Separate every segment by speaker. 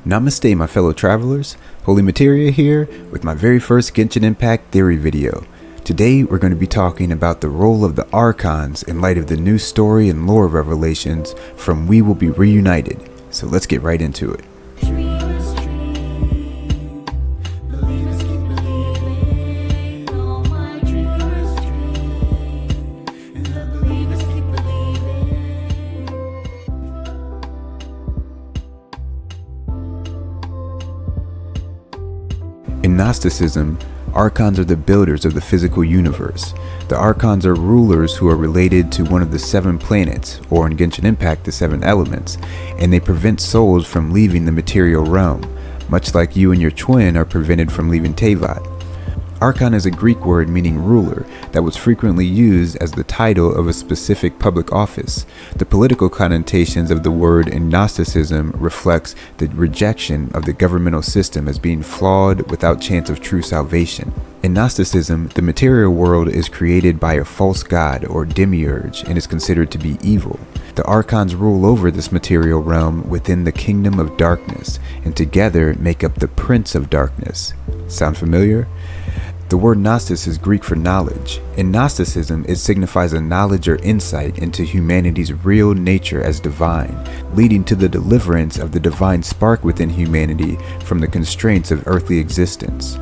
Speaker 1: Namaste my fellow travelers, Holy Materia here with my very first Genshin Impact theory video. Today we're going to be talking about the role of the Archons in light of the new story and lore revelations from We Will Be Reunited. So let's get right into it. In Gnosticism, Archons are the builders of the physical universe. The Archons are rulers who are related to one of the 7 planets, or in Genshin Impact the 7 elements, and they prevent souls from leaving the material realm, much like you and your twin are prevented from leaving Teyvat. Archon is a Greek word meaning ruler that was frequently used as the title of a specific public office. The political connotations of the word in Gnosticism reflects the rejection of the governmental system as being flawed without chance of true salvation. In Gnosticism, the material world is created by a false god or demiurge and is considered to be evil. The Archons rule over this material realm within the kingdom of darkness and together make up the Prince of Darkness. Sound familiar? The word Gnostis is Greek for knowledge. In Gnosticism, it signifies a knowledge or insight into humanity's real nature as divine, leading to the deliverance of the divine spark within humanity from the constraints of earthly existence.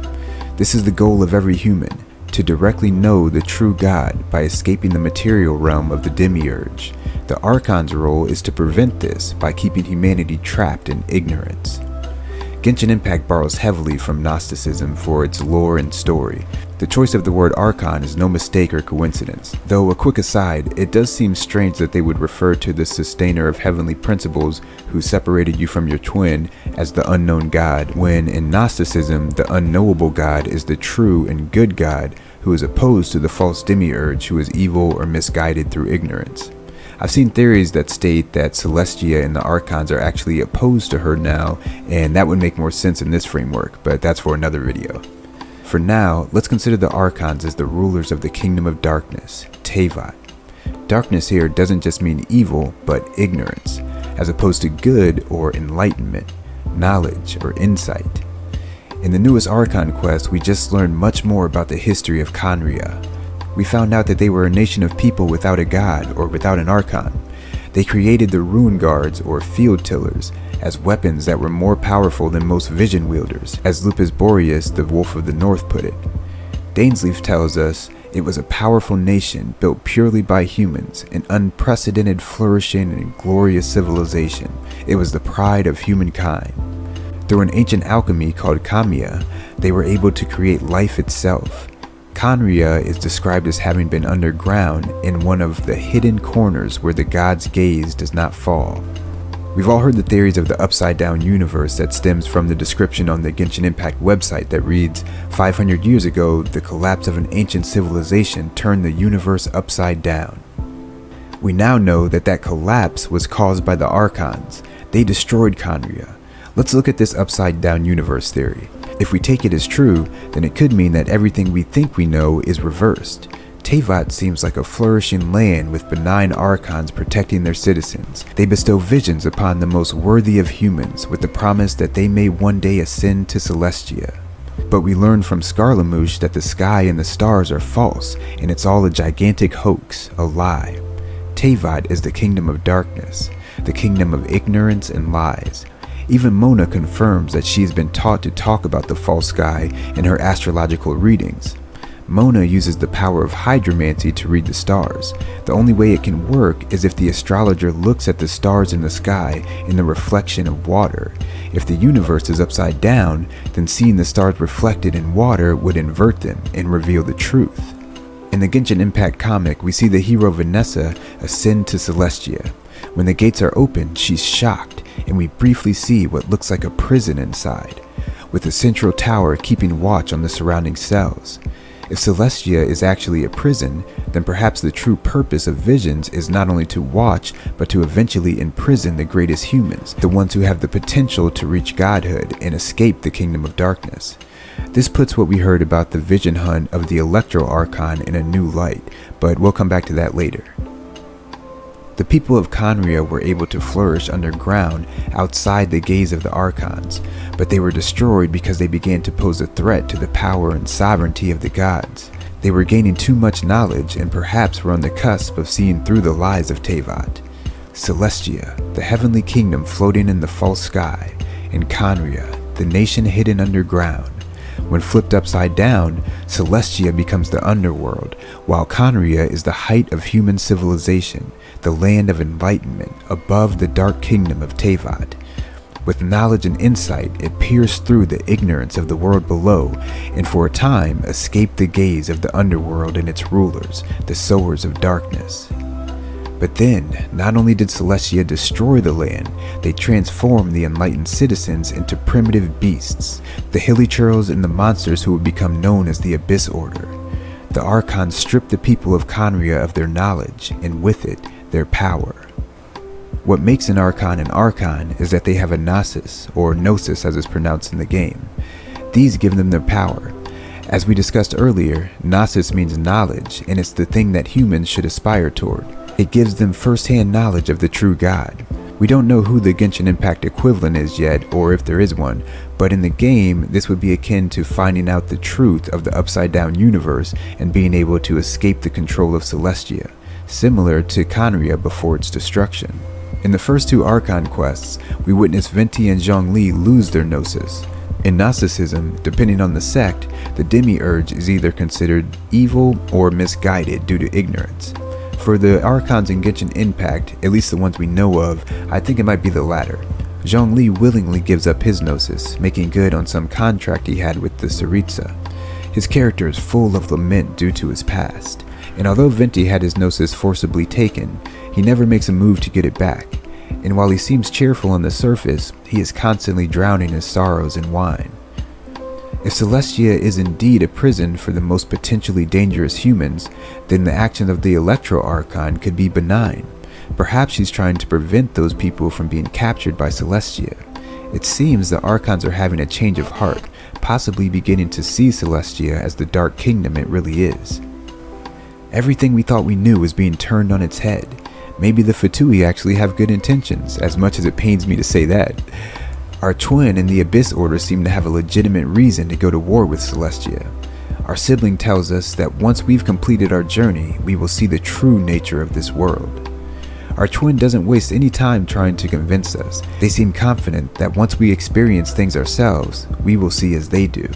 Speaker 1: This is the goal of every human, to directly know the true God by escaping the material realm of the demiurge. The Archon's role is to prevent this by keeping humanity trapped in ignorance. Genshin Impact borrows heavily from Gnosticism for its lore and story. The choice of the word Archon is no mistake or coincidence, though a quick aside, it does seem strange that they would refer to the sustainer of heavenly principles who separated you from your twin as the unknown God, when in Gnosticism the unknowable God is the true and good God who is opposed to the false demiurge who is evil or misguided through ignorance. I've seen theories that state that Celestia and the Archons are actually opposed to her now, and that would make more sense in this framework, but that's for another video. For now, let's consider the Archons as the rulers of the kingdom of darkness, Teyvat. Darkness here doesn't just mean evil, but ignorance, as opposed to good or enlightenment, knowledge or insight. In the newest Archon quest, we just learned much more about the history of Kheanri'ah. We found out that they were a nation of people without a god or without an Archon. They created the Rune Guards or Field Tillers as weapons that were more powerful than most vision wielders, as Lupus Boreas, the Wolf of the North, put it. Dainsleif tells us it was a powerful nation built purely by humans, an unprecedented flourishing and glorious civilization. It was the pride of humankind. Through an ancient alchemy called Kheanri'ah, they were able to create life itself. Kheanri'ah is described as having been underground in one of the hidden corners where the god's gaze does not fall. We've all heard the theories of the upside down universe that stems from the description on the Genshin Impact website that reads, 500 years ago, the collapse of an ancient civilization turned the universe upside down. We now know that that collapse was caused by the Archons. They destroyed Kheanri'ah. Let's look at this upside down universe theory. If we take it as true, then it could mean that everything we think we know is reversed. Teyvat seems like a flourishing land with benign Archons protecting their citizens. They bestow visions upon the most worthy of humans with the promise that they may one day ascend to Celestia. But we learn from Skarlamouche that the sky and the stars are false, and it's all a gigantic hoax, a lie. Teyvat is the kingdom of darkness, the kingdom of ignorance and lies. Even Mona confirms that she has been taught to talk about the false sky in her astrological readings. Mona uses the power of hydromancy to read the stars. The only way it can work is if the astrologer looks at the stars in the sky in the reflection of water. If the universe is upside down, then seeing the stars reflected in water would invert them and reveal the truth. In the Genshin Impact comic, we see the hero Vanessa ascend to Celestia. When the gates are opened, she's shocked, and we briefly see what looks like a prison inside, with a central tower keeping watch on the surrounding cells. If Celestia is actually a prison, then perhaps the true purpose of visions is not only to watch, but to eventually imprison the greatest humans, the ones who have the potential to reach godhood and escape the kingdom of darkness. This puts what we heard about the vision hunt of the Electro Archon in a new light, but we'll come back to that later. The people of Kheanri'ah were able to flourish underground outside the gaze of the Archons, but they were destroyed because they began to pose a threat to the power and sovereignty of the gods. They were gaining too much knowledge and perhaps were on the cusp of seeing through the lies of Teyvat. Celestia, the heavenly kingdom floating in the false sky, and Kheanri'ah, the nation hidden underground. When flipped upside down, Celestia becomes the underworld, while Kheanri'ah is the height of human civilization, the land of enlightenment above the dark kingdom of Teyvat. With knowledge and insight, it pierced through the ignorance of the world below, and for a time escaped the gaze of the underworld and its rulers, the sowers of darkness. But then, not only did Celestia destroy the land, they transformed the enlightened citizens into primitive beasts, the Hilichurls and the monsters who would become known as the Abyss Order. The Archons stripped the people of Kheanri'ah of their knowledge, and with it, their power. What makes an Archon is that they have a Gnosis, or Gnosis as it's pronounced in the game. These give them their power. As we discussed earlier, Gnosis means knowledge, and it's the thing that humans should aspire toward. It gives them first-hand knowledge of the true God. We don't know who the Genshin Impact equivalent is yet, or if there is one, but in the game, this would be akin to finding out the truth of the upside-down universe and being able to escape the control of Celestia, similar to Kheanri'ah before its destruction. In the first two Archon quests, we witness Venti and Zhongli lose their Gnosis. In Gnosticism, depending on the sect, the Demiurge is either considered evil or misguided due to ignorance. For the Archons in Genshin Impact, at least the ones we know of, I think it might be the latter. Zhongli willingly gives up his Gnosis, making good on some contract he had with the Tsaritsa. His character is full of lament due to his past, and although Venti had his Gnosis forcibly taken, he never makes a move to get it back. And while he seems cheerful on the surface, he is constantly drowning his sorrows in wine. If Celestia is indeed a prison for the most potentially dangerous humans, then the action of the Electro Archon could be benign. Perhaps she's trying to prevent those people from being captured by Celestia. It seems the Archons are having a change of heart, possibly beginning to see Celestia as the dark kingdom it really is. Everything we thought we knew is being turned on its head. Maybe the Fatui actually have good intentions, as much as it pains me to say that. Our twin and the Abyss Order seem to have a legitimate reason to go to war with Celestia. Our sibling tells us that once we've completed our journey, we will see the true nature of this world. Our twin doesn't waste any time trying to convince us. They seem confident that once we experience things ourselves, we will see as they do.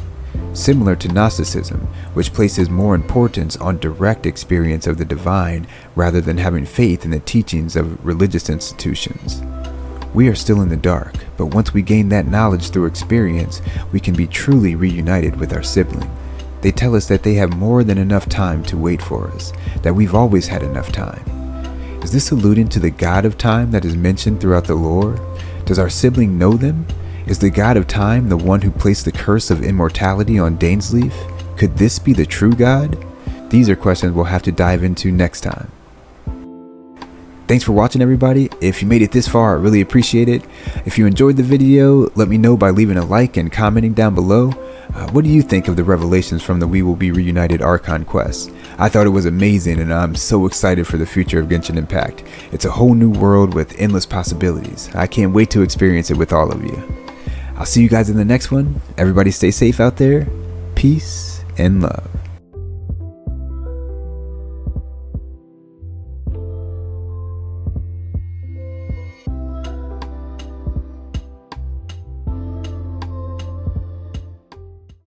Speaker 1: Similar to Gnosticism, which places more importance on direct experience of the divine rather than having faith in the teachings of religious institutions. We are still in the dark, but once we gain that knowledge through experience, we can be truly reunited with our sibling. They tell us that they have more than enough time to wait for us, that we've always had enough time. Is this alluding to the God of Time that is mentioned throughout the lore? Does our sibling know them? Is the God of Time the one who placed the curse of immortality on Dainsleif? Could this be the true God? These are questions we'll have to dive into next time. Thanks for watching, everybody. If you made it this far, I really appreciate it. If you enjoyed the video, let me know by leaving a like and commenting down below. What do you think of the revelations from the Will Be Reunited Archon quest? I thought it was amazing, and I'm so excited for the future of Genshin Impact. It's a whole new world with endless possibilities. I can't wait to experience it with all of you. I'll see you guys in the next one. Everybody stay safe out there. Peace and love.